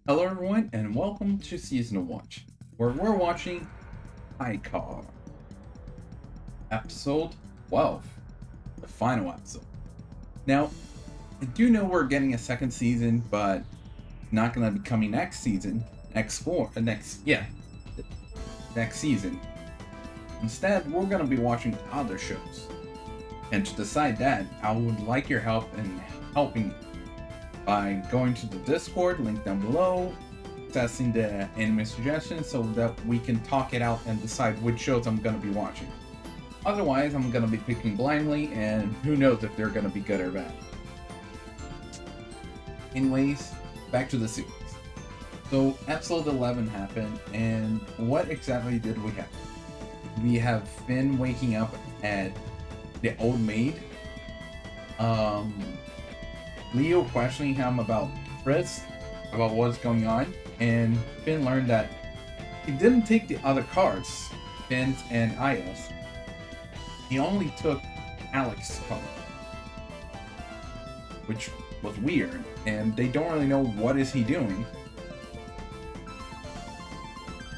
Hello everyone and welcome to Season Watch, where we're watching iCar, episode 12, the final episode. Now, I do know we're getting a second season, but not gonna be coming next season, next season. Instead, we're gonna be watching other shows. And to decide that, I would like your help in helping me by going to the Discord, link down below, accessing the anime suggestions so that we can talk it out and decide which shows I'm going to be watching. Otherwise, I'm going to be picking blindly, and who knows if they're going to be good or bad. Anyways, back to the series. So, episode 11 happened, and what exactly did we have? We have Finn waking up at the old maid. Leo questioning him about Chris, about what's going on, and Finn learned that he didn't take the other cards, Finn's and Aya's. He only took Alex's card, which was weird, and they don't really know what is he doing.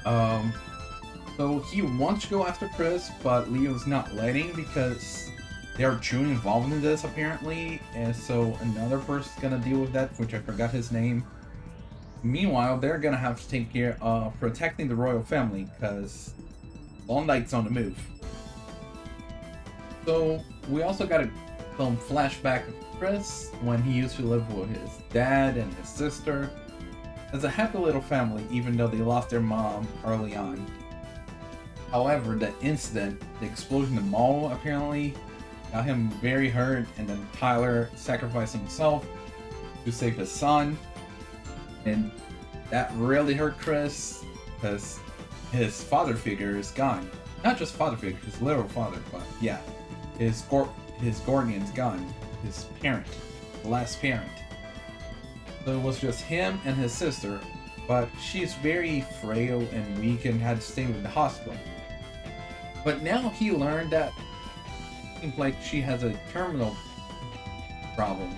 So he wants to go after Chris, but Leo's not letting because there are two involved in this apparently, and so another person's gonna deal with that, which I forgot his name. Meanwhile, they're gonna have to take care of protecting the royal family because Klondike's on the move. So we also got a film flashback of Chris when he used to live with his dad and his sister as a happy little family, even though they lost their mom early on. However, the incident, the explosion in the mall apparently got him very hurt, and then Tyler sacrificed himself to save his son, and that really hurt Chris because his father figure is gone. Not just father figure, his literal father, but yeah, his guardian's gone, his parent, the last parent. So it was just him and his sister, but she's very frail and weak and had to stay in the hospital. But now he learned that seems like she has a terminal problem.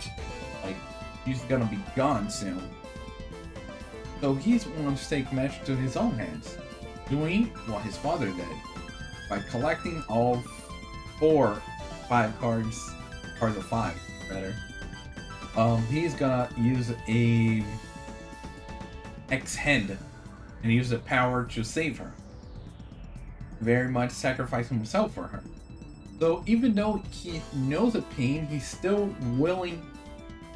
Like, she's gonna be gone soon. So he's wants to take matters to his own hands, doing what his father did by collecting all five cards of five, rather. He's gonna use a X-Head and use the power to save her. Very much sacrificing himself for her. So even though he knows the pain, he's still willing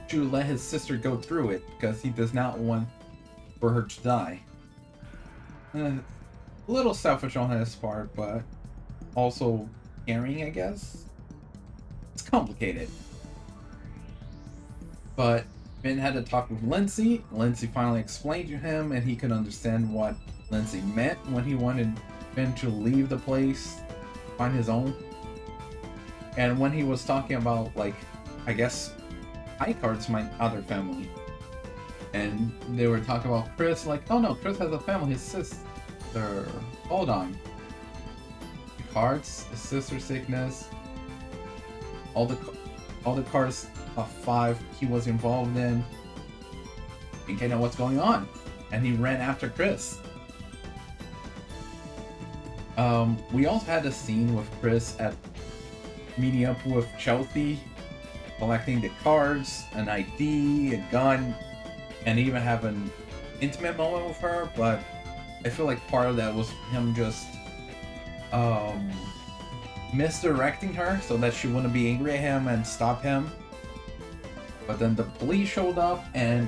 to let his sister go through it because he does not want for her to die. A little selfish on his part, but also caring, I guess. It's complicated. But Finn had to talk with Lindsay. Lindsay finally explained to him, and he could understand what Lindsay meant when he wanted Finn to leave the place, find his own. And when he was talking about, like, I guess, iCard's my other family. And they were talking about Chris, like, oh no, Chris has a family, his sister. Hold on. The cards, his sister's sickness, all the cards of five he was involved in. Think I know what's going on. And he ran after Chris. We also had a scene with Chris at meeting up with Chelsea, collecting the cards, an ID, a gun, and even have an intimate moment with her, but I feel like part of that was him just misdirecting her so that she wouldn't be angry at him and stop him. But then the police showed up, and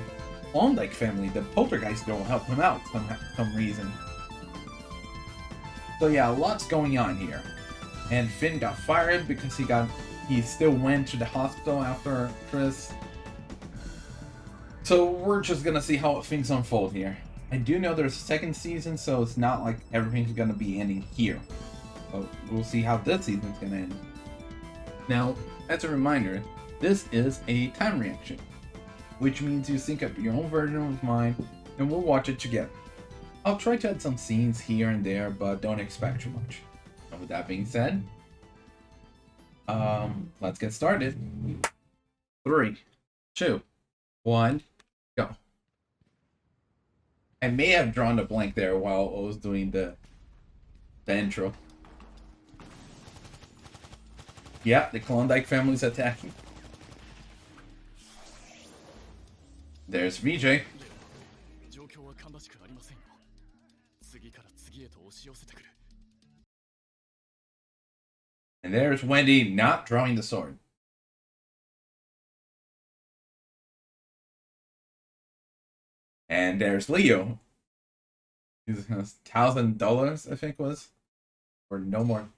Klondike family, the poltergeist girl, helped him out for some reason. So yeah, lots going on here. And Finn got fired because he still went to the hospital after Chris. So we're just gonna see how things unfold here. I do know there's a second season, so it's not like everything's gonna be ending here. But we'll see how this season's gonna end. Now, as a reminder, this is a time reaction, which means you sync up your own version of mine, and we'll watch it together. I'll try to add some scenes here and there, but don't expect too much. And with that being said, let's get started. 3, 2, 1, go. I may have drawn a blank there while I was doing the intro. Yeah, the Klondike family's attacking. There's VJ. And there's Wendy not drawing the sword. And there's Leo. He's $1,000, I think was. Or no more.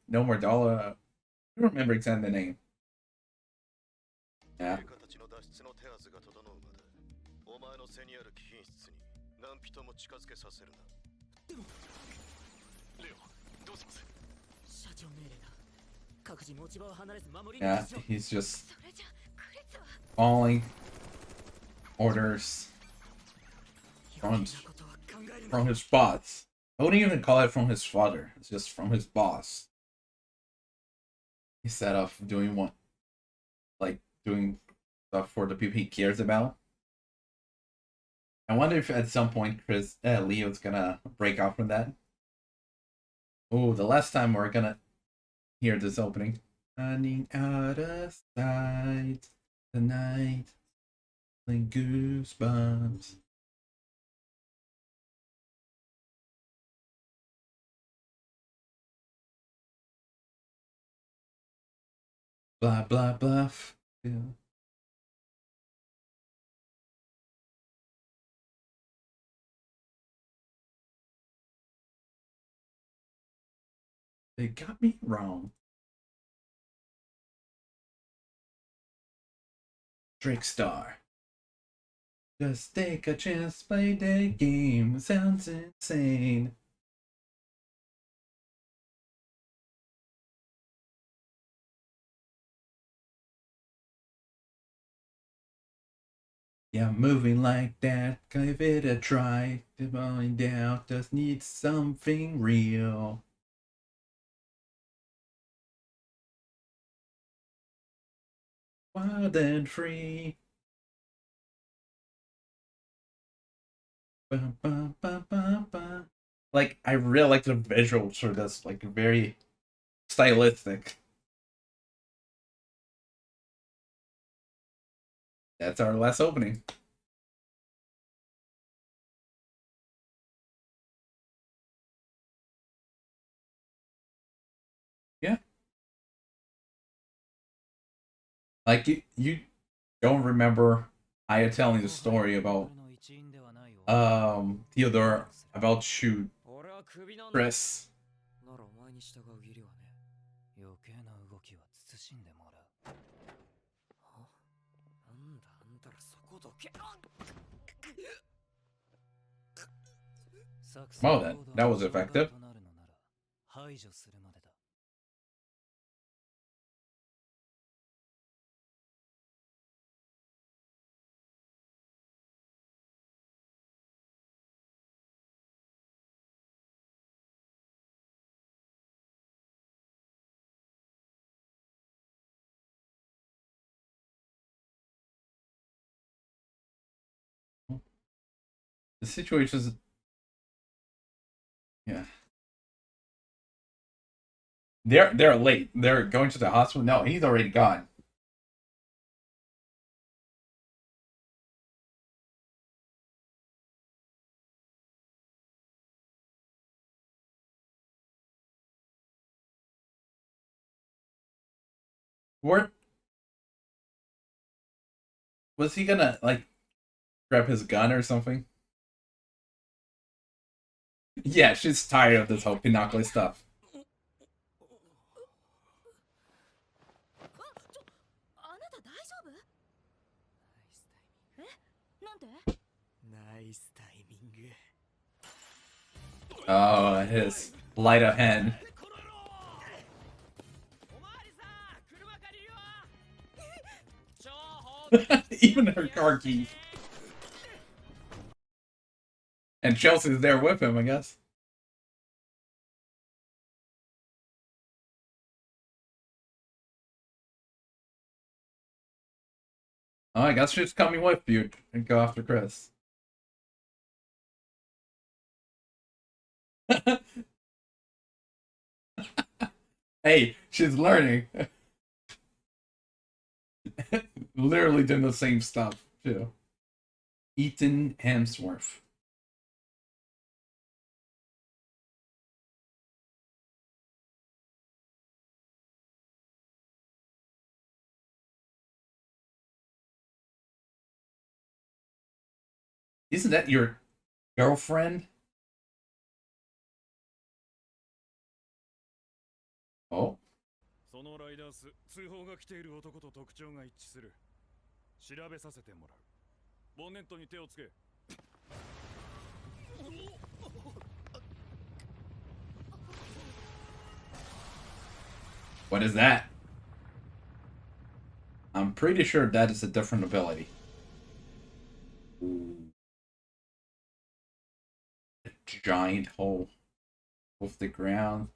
No more dollar. I don't remember exactly the name. Yeah. Yeah, he's just following orders from his boss. I wouldn't even call it from his father. It's just from his boss. Instead of doing doing stuff for the people he cares about. I wonder if at some point Leo's gonna break out from that. Oh, the last time we're gonna hear this opening. Running out of sight tonight, like goosebumps. Blah blah blah. Yeah. They got me wrong. Trickstar. Just take a chance, play the game. Sounds insane. Yeah, moving like that, give it a try. Falling down, just need something real. Wild and free. Ba, ba, ba, ba, ba. Like, I really like the visuals for this, like, very stylistic. That's our last opening. Yeah. Like, you don't remember Aya telling the story about Theodore about shoot Chris. Well then, that was effective. The situation's yeah. They're late. They're going to the hospital. No, he's already gone. Where was he gonna like grab his gun or something? Yeah, she's tired of this whole Pinocchio stuff. Oh, his light of hand. Even her car keys. And Chelsea's there with him, I guess. Oh, I guess she's coming with you and go after Chris. Hey, she's learning. Literally doing the same stuff too. Ethan Hemsworth. Isn't that your girlfriend? Oh. そのライダース、通報が来ている男と特徴が一致する。調べさせてもらう。ボンネットに手をつけ。What is that? I'm pretty sure that is a different ability. Ooh. A giant hole with the ground.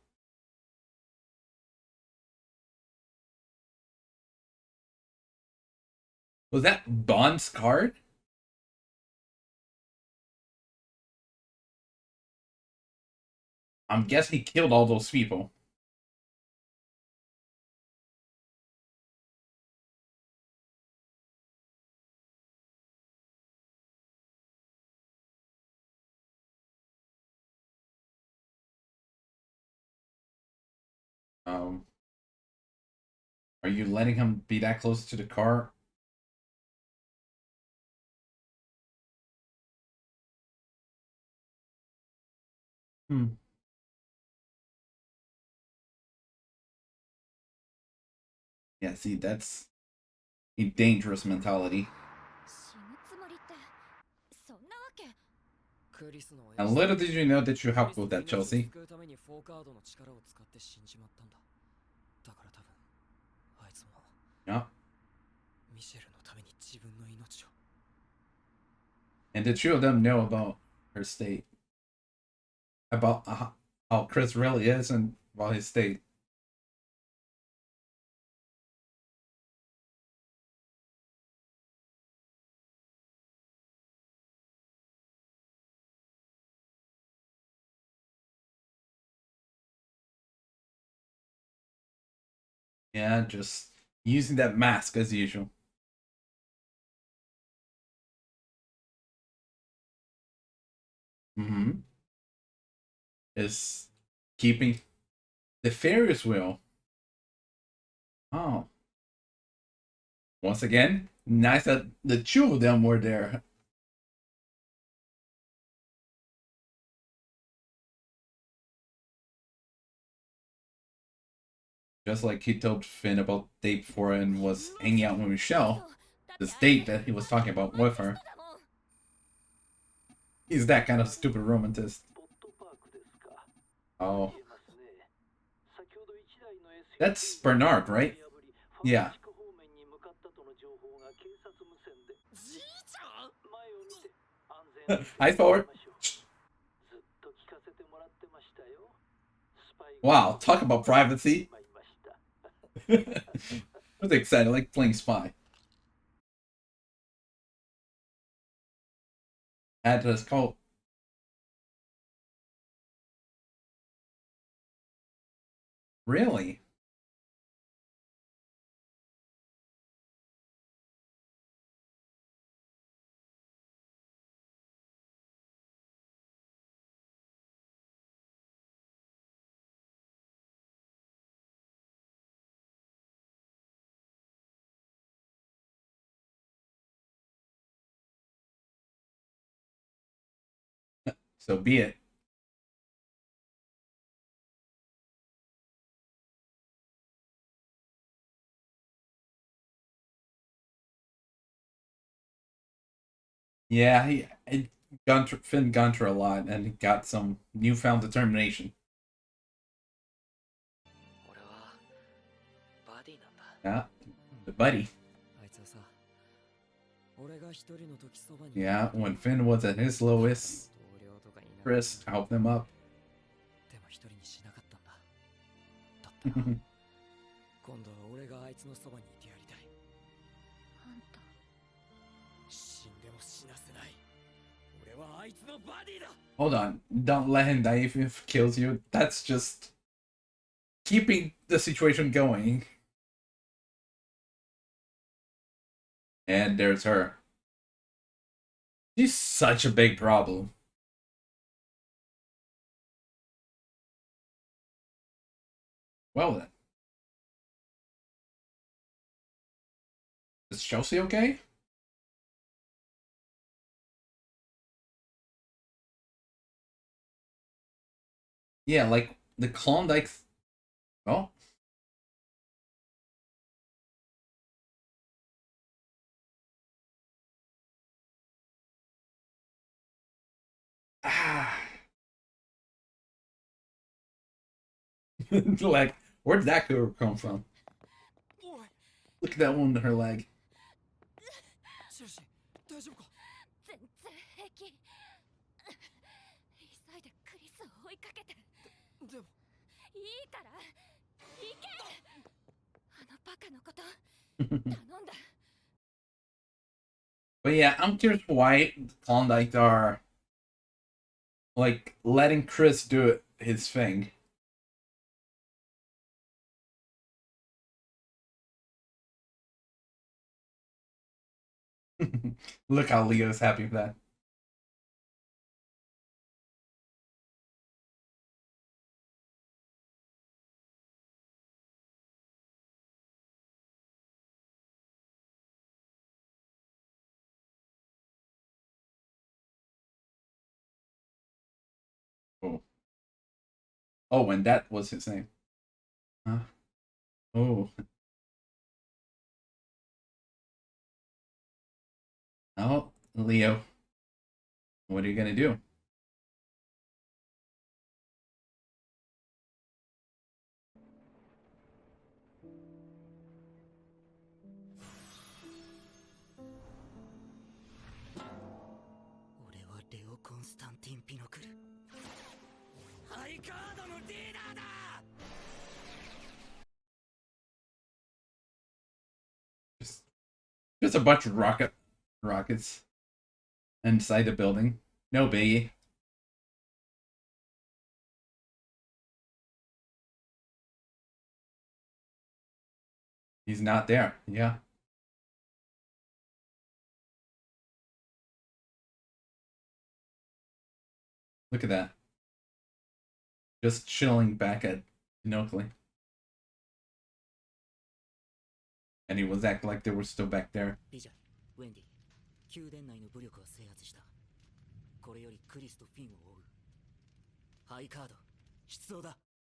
Was that Bond's card? I'm guessing he killed all those people. Um, are you letting him be that close to the car? Hmm. Yeah, see, that's a dangerous mentality. And little did you know that you helped with that, Chelsea. Yeah. And the two of them know about her state. About how Chris really is and about his state. Yeah, just using that mask as usual. Mm-hmm. Is keeping the Ferris wheel. Oh. Once again, nice that the two of them were there. Just like he told Finn about the date before and was hanging out with Michelle. This date that he was talking about with her. He's that kind of stupid romantist. Oh. That's Bernard, right? Yeah. I thought. Wow, talk about privacy. I was excited, like playing spy. Add to this cult. Really? So be it. Yeah, he Finn gone through a lot and he got some newfound determination. Yeah, the buddy. Yeah, when Finn was at his lowest, Chris helped him up. Hold on. Don't let him die if he kills you. That's just keeping the situation going. And there's her. She's such a big problem. Well then. Is Chelsea okay? Yeah, like the Klondike. Oh. Ah. Like, where did that girl come from? Look at that wound in her leg. シュシ大丈夫か全然平気急いでクリスを追いかけてでもいいから行けあのバカのこと頼んだ But yeah, I'm curious why Klondike are like letting Chris do it, his thing. Look how Leo's happy with that. Oh. Owen, that was his name. Huh? Oh. Oh, Leo. What are you gonna do? Just a bunch of rockets inside the building. No biggie. He's not there. Yeah. Look at that. Just chilling back at Pinocchio. And he was acting like they were still back there.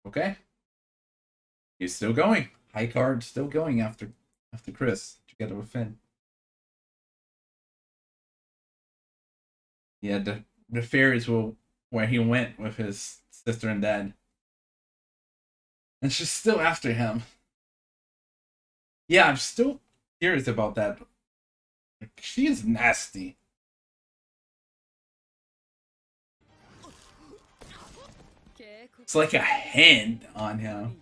Okay. He's still going. High card still going after Chris together with Finn. Yeah, the fairies will where he went with his sister and dad. And she's still after him. Yeah, I'm still curious about that. Like, she is nasty. It's like a hand on him.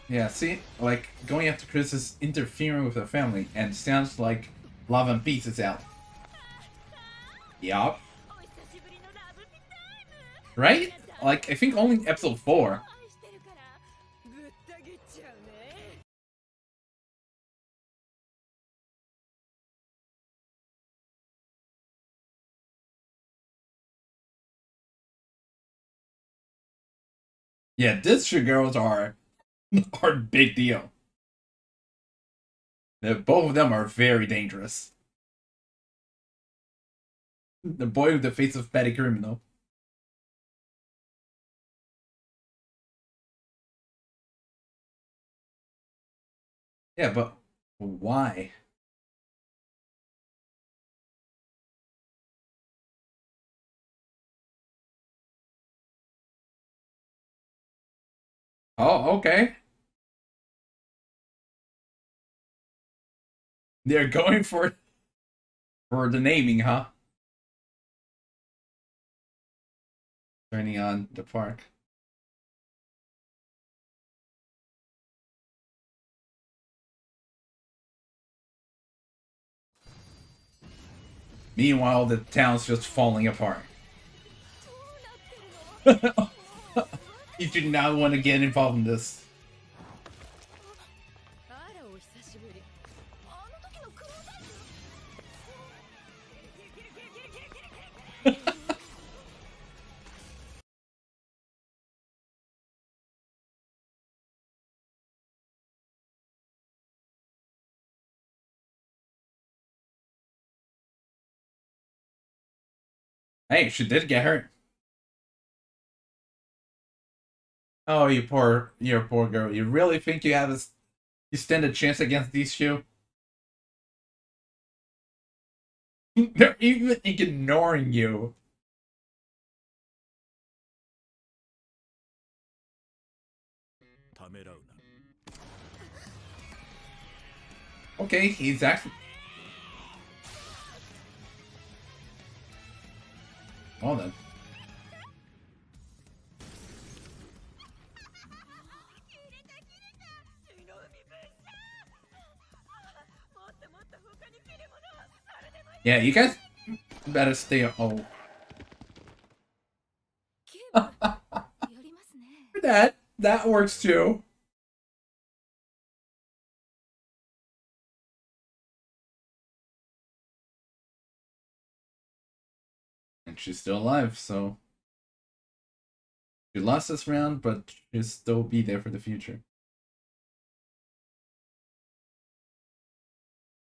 Yeah, see? Like, going after Chris is interfering with the family, and sounds like Love and Peace is out. Yup. Right? Like, I think only episode 4. Yeah, district girls are a big deal. Both of them are very dangerous. The boy with the face of petty criminal. Yeah, but why? Oh, okay. They're going for the naming, huh? Turning on the park. Meanwhile, the town's just falling apart. どうなってるの？ You do not want to get involved in this. あらお久しぶり。あの時のクローダイク。 Hey, she did get hurt. Oh, you poor girl. You really think you stand a chance against these two? They're even ignoring you. Okay, he's actually. Well then. Yeah, you guys better stay. Oh. 警部、やりますね。That works too. And she's still alive, so she lost this round, but she'll still be there for the future.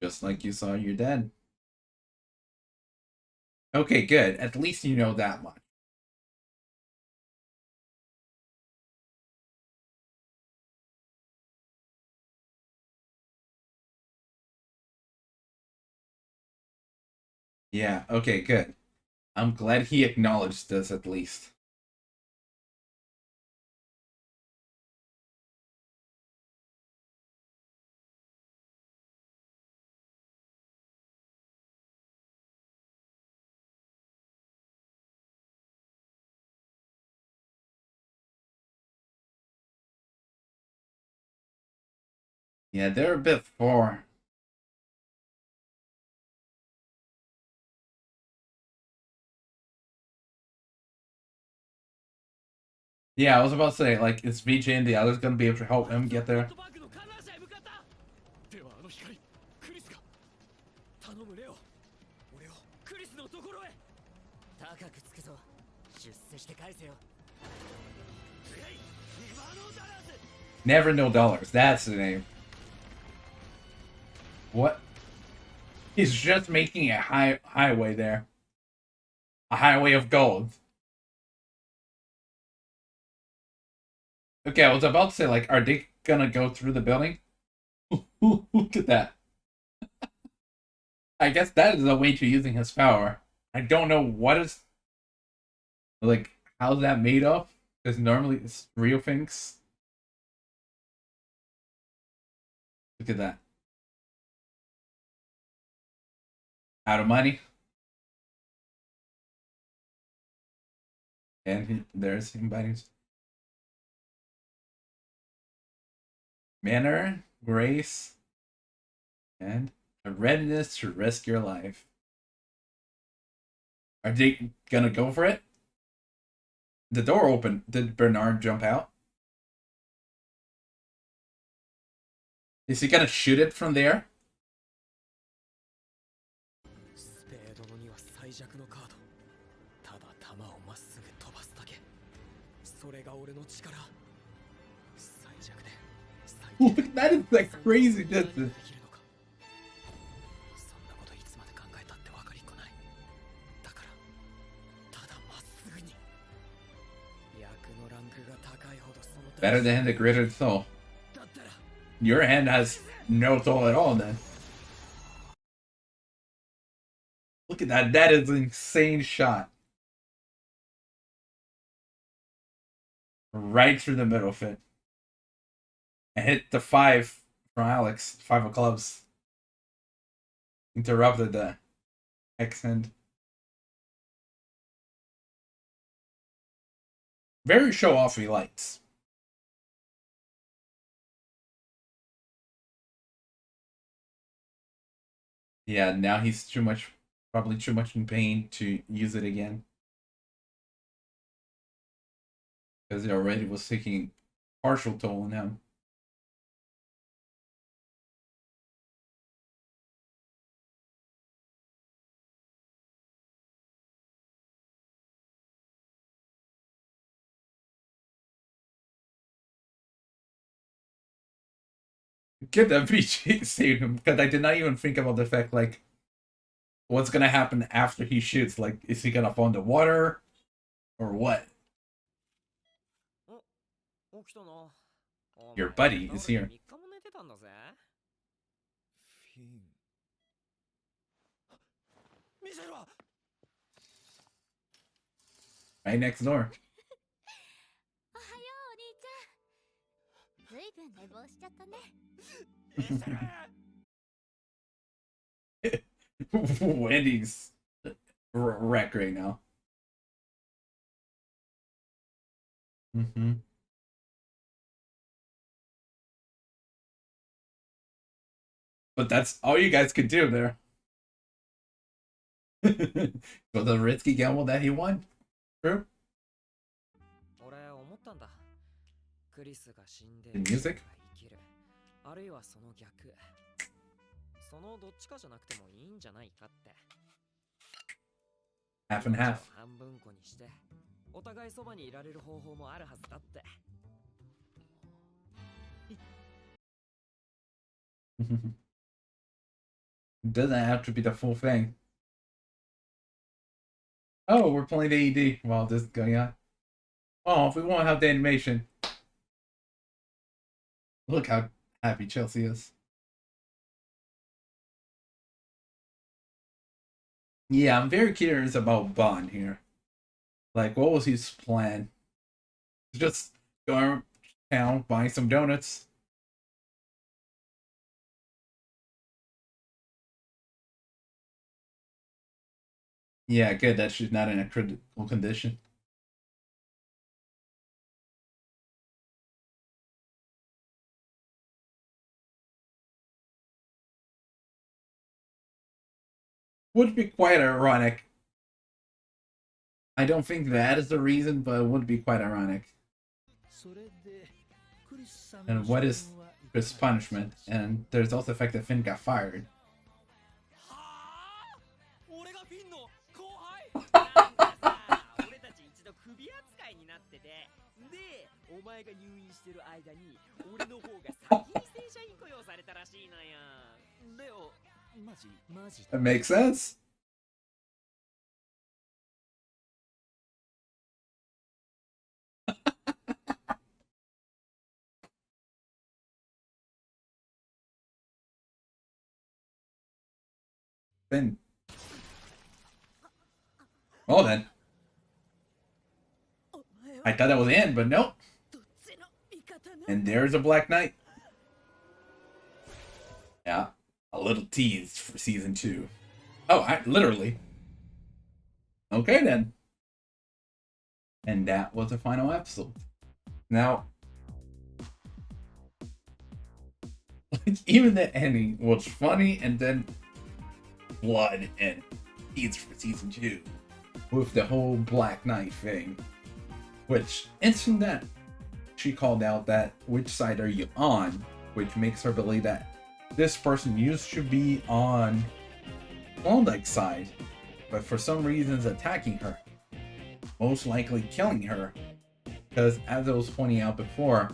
Just like you saw your dad. Okay, good. At least you know that much. Yeah, okay, good. I'm glad he acknowledged this at least. Yeah, they're a bit far. Yeah, I was about to say, like, is VJ and the others gonna be able to help him get there? ではあの光、クリスか。頼むレオ。俺をクリスのところへ。高くつくぞ。出世して返せよ。Never No Dollars. That's the name. What? He's just making a highway there. A highway of gold. Okay, I was about to say, like, are they gonna go through the building? Look at that. I guess that is a way to using his power. I don't know what is, like, how's that made of? Because normally it's real things. Look at that. Out of money. And there's him biting. Manner, grace, and a readiness to risk your life. Are they gonna go for it? The door opened. Did Bernard jump out? Is he gonna shoot it from there? スペードの2は最弱のカード。ただ弾をまっすぐ飛ばすだけ。それが俺の力。最弱で。Look, that is like crazy distance. そんなこといつまで考えたって分かりっこない。だからただまっすぐに。役のランクが高いほどその。Better than the greater soul. Your hand has no soul at all, then. Look at that. That is an insane shot. Right through the middle of it. And hit the 5 from Alex. 5 of clubs. Interrupted the X hand. Very show-offy lights. Yeah, now he's too much Probably too much in pain to use it again. Because it already was taking partial toll on him. Get that BG saved him, because I did not even think about the fact, like, what's gonna happen after he shoots? Like, is he gonna fall in the water? Or what? Your buddy is here. Right next door. おはようお兄ちゃん。ずいぶん寝坊しちゃったね。Wendy's wreck right now. But that's all you guys could do there. For the risky gamble that he won. True. The music? あるいはその逆。そのどっちかじゃなくてもいいんじゃないかって。Half and half. 半分こにして、お互いそばにいられる方法もあるはずだって。Doesn't have to be the full thing. Oh, we're playing AED while this is going on. Oh, if we won't have the animation. Look how happy Chelsea is. Yeah, I'm very curious about Bond here. Like, what was his plan? Just go around town, buying some donuts. Yeah, good that she's not in a critical condition. Would be quite ironic. I don't think that is the reason, but it would be quite ironic. And what is Chris' punishment? And there's also the fact that Finn got fired. That makes sense. Then. Well then. I thought that was the end, but nope. And there's a Black Knight. Yeah. A little tease for season 2. Oh, literally. Okay then. And that was the final episode. Now, even the ending was funny, and then blood and tease for season 2 with the whole Black Knight thing. Which, interesting that she called out that which side are you on, which makes her believe that this person used to be on Klondike's side, but for some reasons attacking her, most likely killing her, because as I was pointing out before,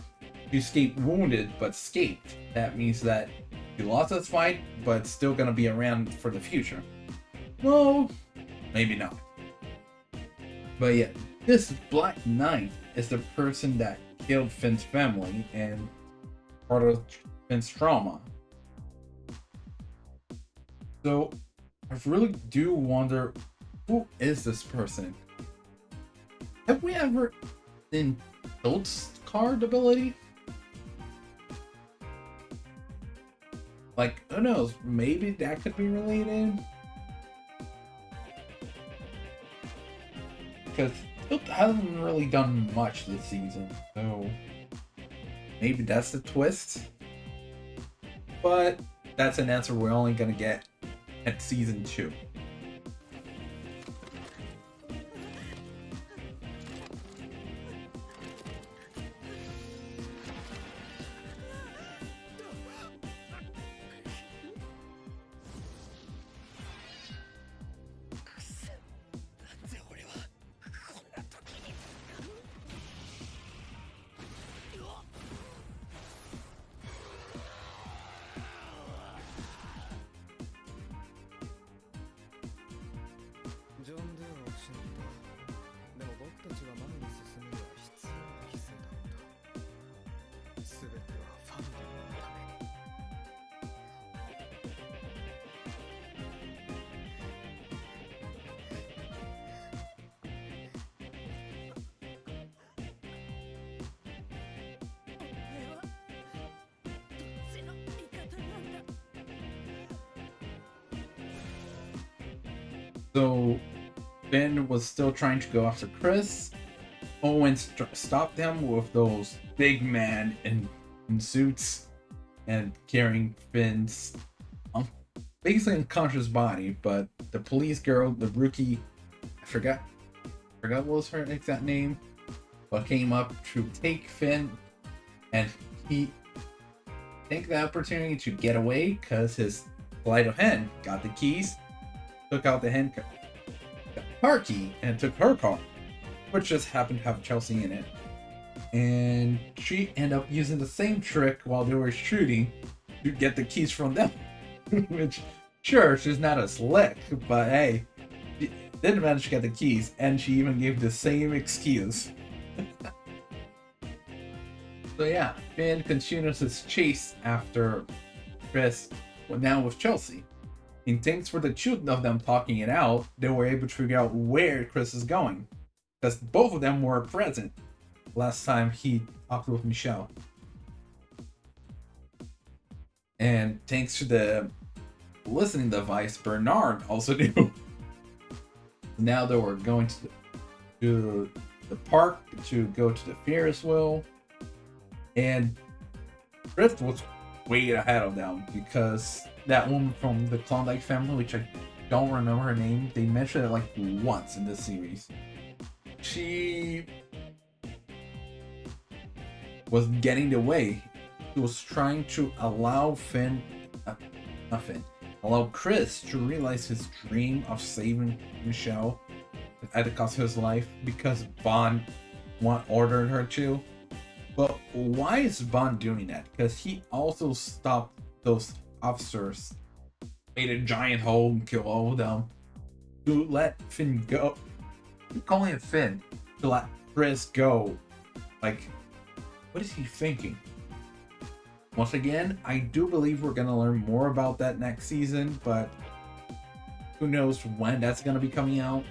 she escaped wounded but escaped. That means that she lost this fight, but still gonna be around for the future. Well, maybe not. But yeah, this Black Knight is the person that killed Finn's family and part of Finn's trauma. So I really do wonder, who is this person? Have we ever seen Hilt's card ability? Like, who knows? Maybe that could be related. Because Hilt hasn't really done much this season, so maybe that's the twist. But that's an answer we're only gonna get at season 2. So Finn was still trying to go after Chris. Owen stopped him with those big men in suits and carrying Finn's basically unconscious body. But the police girl, the rookie, I forgot what was her exact name, but came up to take Finn, and he take the opportunity to get away because his flight of hand got the keys, took out the handcuff, the car key, and took her car, which just happened to have Chelsea in it. And she ended up using the same trick while they were shooting to get the keys from them. Which, sure, she's not as slick, but hey, she did manage to get the keys, and she even gave the same excuse. So yeah, Finn continues his chase after Chris, but now with Chelsea. And thanks for the two of them talking it out, they were able to figure out where Chris is going. Because both of them were present last time he talked with Michelle. And thanks to the listening device, Bernard also knew. Now they were going to the park to go to the Ferris wheel. And Chris was way ahead of them because that woman from the Klondike family, which I don't remember her name, they mentioned it like once in this series. She was getting the way. She was trying to allow allow Chris to realize his dream of saving Michelle at the cost of his life because Bond ordered her to. But why is Bond doing that? Because he also stopped those officers, made a giant hole and killed all of them, to let Finn go. I'm calling it Finn. To let Chris go. Like, what is he thinking? Once again, I do believe we're going to learn more about that next season, but who knows when that's going to be coming out.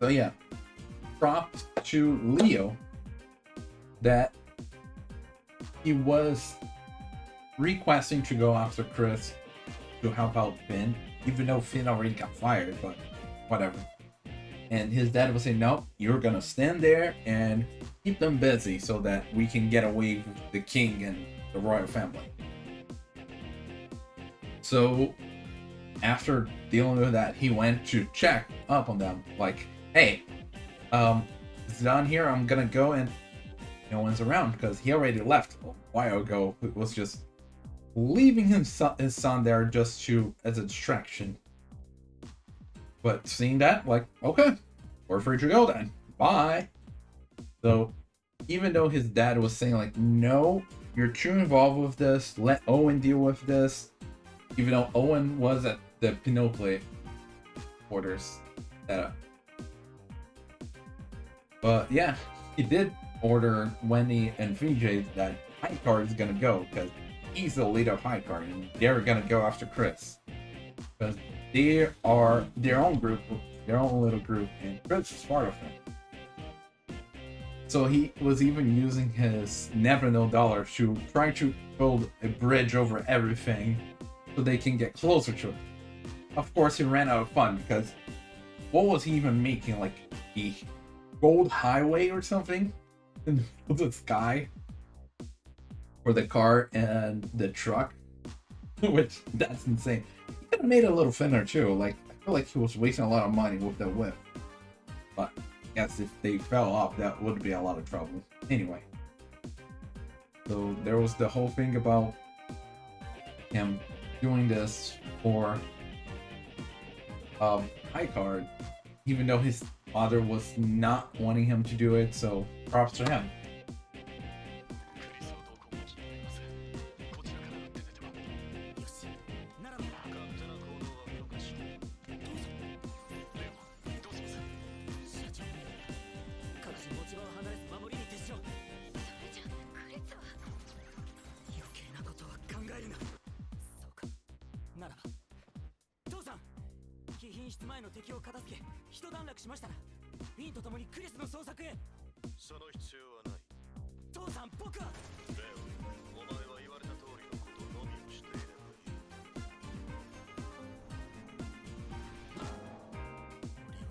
So yeah, props to Leo that he was requesting to go after Chris to help out Finn, even though Finn already got fired, but whatever. And his dad was saying, no, you're gonna stand there and keep them busy so that we can get away with the king and the royal family. So after dealing with that, he went to check up on them, like, hey, it's down here, I'm gonna go, and no one's around because he already left a while ago. It was just leaving his son there just as a distraction. But seeing that, like, okay, we're free to go then. Bye. So even though his dad was saying like, no, you're too involved with this, let Owen deal with this, even though Owen was at the Pinocchio quarters setup. But yeah, he did order Wendy and VJ that High Card is gonna go because he's the leader of High Card, and they're gonna go after Chris because they are their own group, their own little group, and Chris is part of it. So he was even using his never know dollar to try to build a bridge over everything so they can get closer to it. Of course, he ran out of funds because what was he even making? Like the gold highway or something in the sky for the car and the truck, which that's insane. He could have made it a little thinner too. Like I feel like he was wasting a lot of money with the whip. But I guess if they fell off, that would be a lot of trouble. Anyway, so there was the whole thing about him doing this for High Card, even though his father was not wanting him to do it. So props to him. 宮殿内の武力を制圧した。こ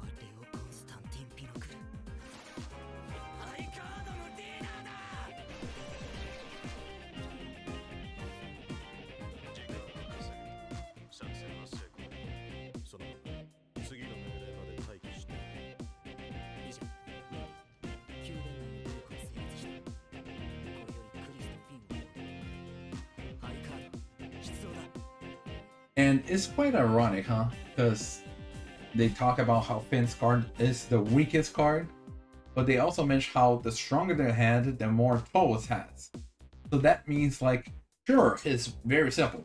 れよりクリスとフィンを追う。ハイカード出動だ。And it's quite ironic, huh? Because they talk about how Finn's card is the weakest card, but they also mention how the stronger their hand, the more toll it has. So that means, like, sure, it's very simple,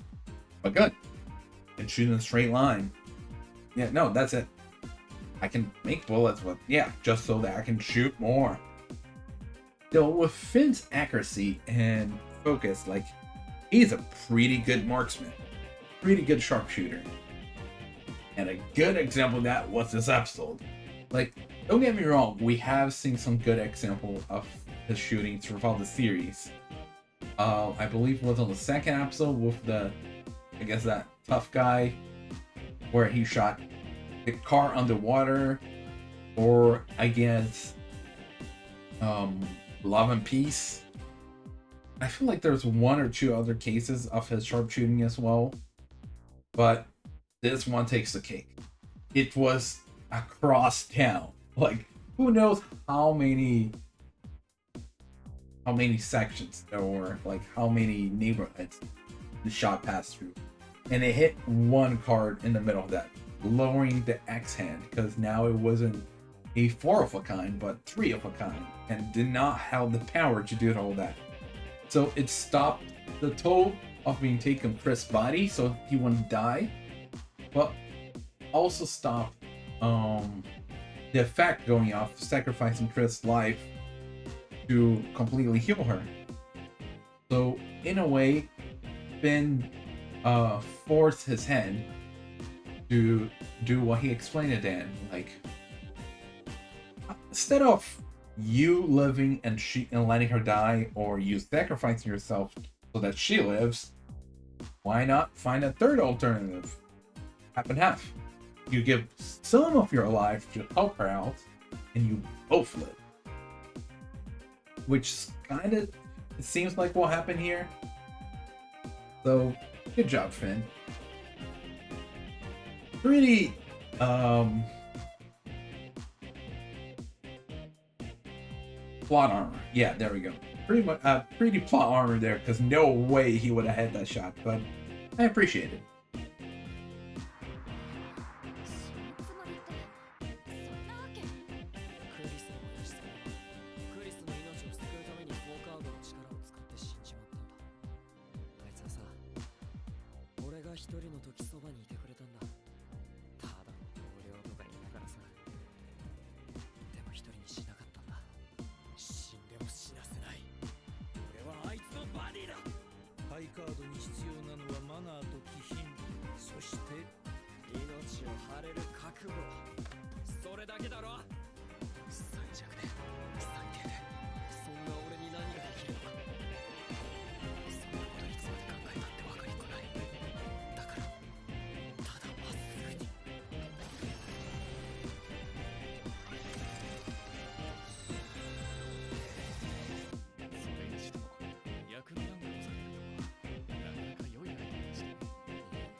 but good. And shoot in a straight line. Yeah, no, that's it. I can make bullets, but yeah, just so that I can shoot more. Though with Finn's accuracy and focus, like, he's a pretty good marksman, pretty good sharpshooter. And a good example of that was this episode. Like, don't get me wrong, we have seen some good example of his shooting throughout the series. I believe it was on the second episode with the, I guess that tough guy, where he shot the car underwater, or I guess Love and Peace. I feel like there's one or two other cases of his sharpshooting as well, but this one takes the cake. It was across town. Like, who knows how many sections there were, like how many neighborhoods the shot passed through. And it hit one card in the middle of that, lowering the X hand, because now it wasn't a 4 of a kind, but 3 of a kind, and did not have the power to do all that. So it stopped the toll of being taken from Chris' body, so he wouldn't die, but also stopped the effect going off, sacrificing Chris' life to completely heal her. So in a way, Finn forced his hand to do what he explained to Dan. Like, instead of you living and letting her die, or you sacrificing yourself so that she lives, why not find a third alternative? Half and half. You give some of your life to help her out, and you both live. Which kind of, it seems like what happened here. So, good job, Finn. Pretty, plot armor. Yeah, there we go. Pretty much, pretty plot armor there, because no way he would have had that shot, but I appreciate it. そのつもりってそんなわけ。クリスの親父さんはクリスの命を救うために4カードの力を使って死んじまったんだ。あいつはさ、俺が一人の時そばにいてくれたんだ。ただの同僚とか言いながらさ。でも一人にしなかったんだ。死んでも死なせない。俺はあいつのバディだ。ハイカーードに必要なのはマナーと気品、そして命を張れる覚悟、それだけだろ。最弱で最低でそんな俺に何ができるのか。そんなこといつまで考えたって分かりっこない。だからただまっすぐに。それにしても役のなんかござるとはなかなか良いアイデアでした。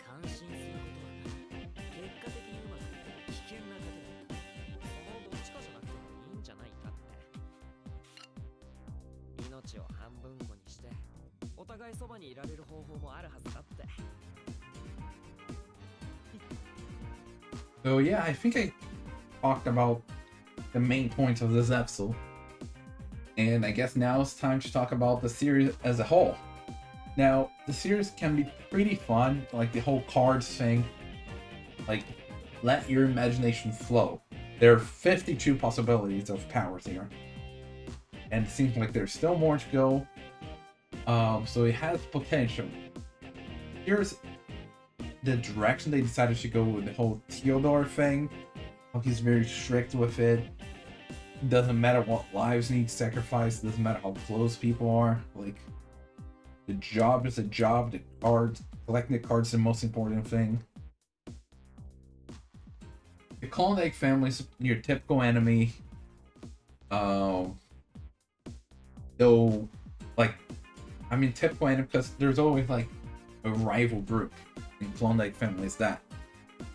感心することはない。結果的にうまくいって危険な賭けだった。そのどっちかじゃなくてもいいんじゃないかって。命を半分こにしてお互いそばにいられる方法もあるはずだって。 So yeah, I think I talked about the main points of this episode. And I guess now it's time to talk about the series as a whole. Now, the series can be pretty fun, like the whole cards thing. Like, let your imagination flow. There are 52 possibilities of powers here. And it seems like there's still more to go. So it has potential. Here's the direction they decided to go with the whole Theodore thing. How he's very strict with it. Doesn't matter what lives need sacrificed, doesn't matter how close people are. Like, the job is a job, the cards, collecting the cards is the most important thing. The Klondike family is your typical enemy. Though, like, I mean typical enemy because there's always like a rival group in Klondike families that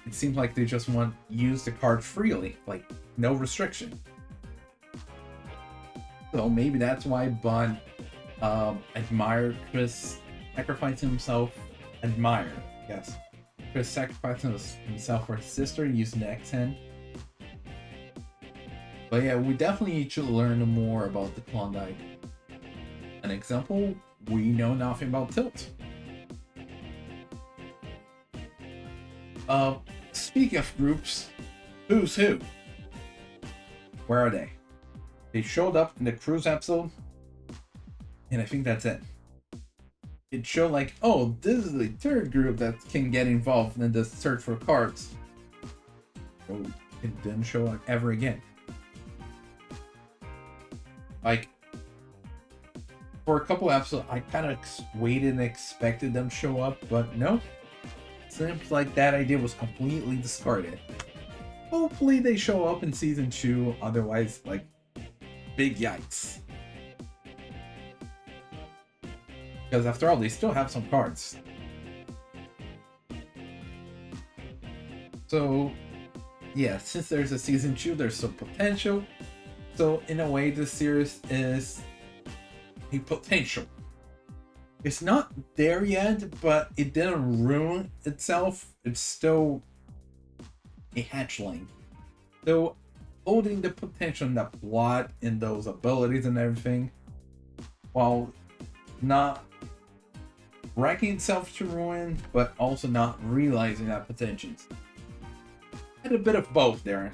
it seems like they just want to use the card freely, like no restriction. So maybe that's why Bun admired Chris sacrificing himself. Yes. Chris sacrificing himself for his sister using the X-Hand. But yeah, we definitely need to learn more about the Klondike. An example, we know nothing about Tilt. Speaking of groups, who's who? Where are they? They showed up in the cruise episode, and I think that's it. It showed like, oh, this is the third group that can get involved in the search for cards. So it didn't show up ever again. Like, for a couple episodes, I kind of waited and expected them to show up, but no. Seems like that idea was completely discarded. Hopefully they show up in season 2, otherwise, like, big yikes. Because after all, they still have some cards. So, yeah, since there's a season 2, there's some potential. So, in a way, this series is a potential. It's not there yet, but it didn't ruin itself. It's still a hatchling. So, holding the potential in the plot and those abilities and everything, while not wrecking itself to ruin, but also not realizing that potential. Had a bit of both there.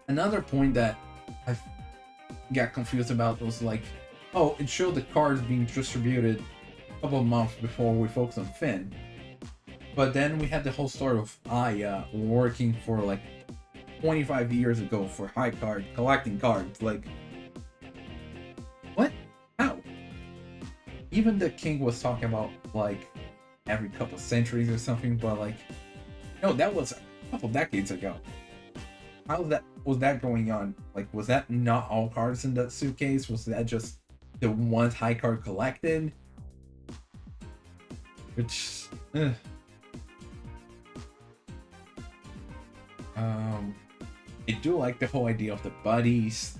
Another point that I got confused about was like, oh, it showed the cards being distributed a couple of months before we focused on Finn. But then we had the whole story of Aya working for like 25 years ago for High Card, collecting cards. Like, what? How? Even the king was talking about like every couple of centuries or something, but like, no, that was a couple decades ago. How was that going on? Like, was that not all cards in that suitcase? Was that just the ones High Card collected? Which, I do like the whole idea of the buddies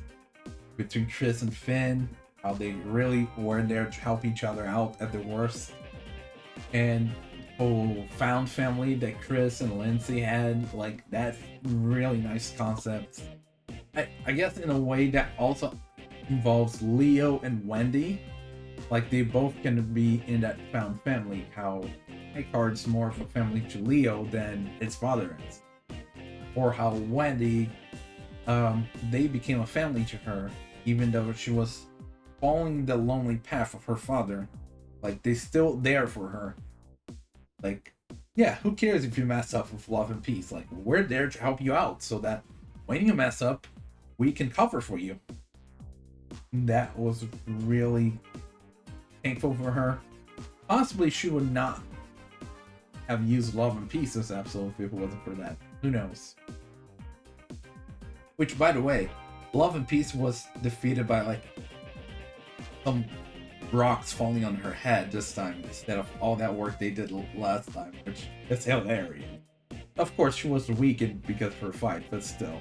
between Chris and Finn, how they really were there to help each other out at the worst, and whole found family that Chris and Lindsay had, like, that's really nice concept. I guess in a way that also involves Leo and Wendy, like they both can be in that found family, how High Card's more of a family to Leo than its father is, or how Wendy, they became a family to her even though she was following the lonely path of her father Like, they're still there for her. Like, yeah, who cares if you mess up with love and peace? Like, we're there to help you out so that when you mess up, we can cover for you. That was really thankful for her. Possibly she would not have used love and peace this episode if it wasn't for that. Who knows? Which, by the way, love and peace was defeated by like some rocks falling on her head this time instead of all that work they did last time, which is hilarious. Of course, she was weakened because of her fight, but still.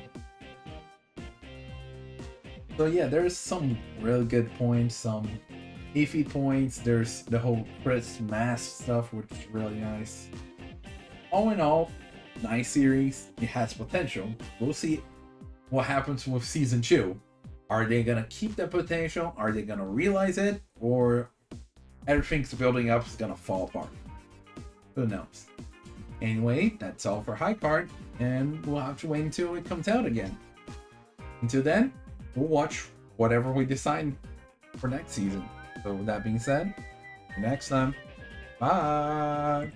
So yeah, there's some really good points, some iffy points. There's the whole Chris mask stuff, which is really nice. All in all, nice series. It has potential. We'll see what happens with season 2. Are they gonna keep that potential? Are they gonna realize it? Or everything's building up is gonna fall apart? Who knows? Anyway, that's all for High Card, and we'll have to wait until it comes out again. Until then, we'll watch whatever we decide for next season. So with that being said, next time, bye!